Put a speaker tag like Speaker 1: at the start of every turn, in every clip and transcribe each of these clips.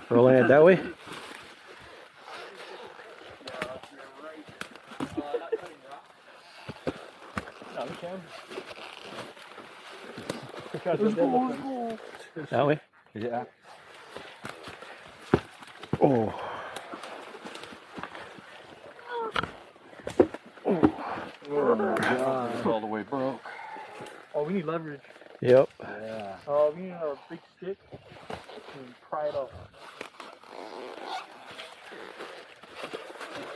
Speaker 1: Rolling it that way?
Speaker 2: No, we can.
Speaker 1: That way?
Speaker 2: Yeah.
Speaker 1: Oh.
Speaker 2: Oh my god. It's all the way broke.
Speaker 3: Oh, we need leverage.
Speaker 1: Yep.
Speaker 2: Yeah.
Speaker 3: We need a big stick and pry it up.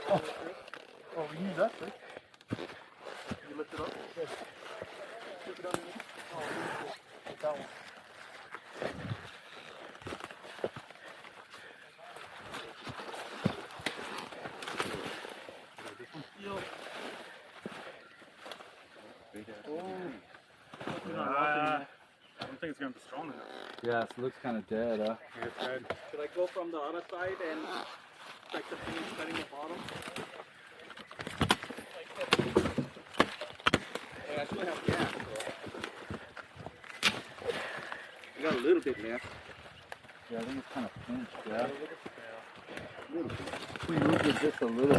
Speaker 3: Oh, we use that stick. You lift it up? Yeah. Stick it underneath. Oh, take that one. This one's steel.
Speaker 4: I don't think it's gonna be strong enough.
Speaker 2: Yeah, it looks kind of dead, huh?
Speaker 4: It's dead.
Speaker 3: Should I go from the other side and check the thing setting the bottom? Yeah, I still have gas. I got a little bit left.
Speaker 2: Yeah, I think it's kind of pinched, yeah.
Speaker 3: Yeah.
Speaker 2: We moved it just a little bit.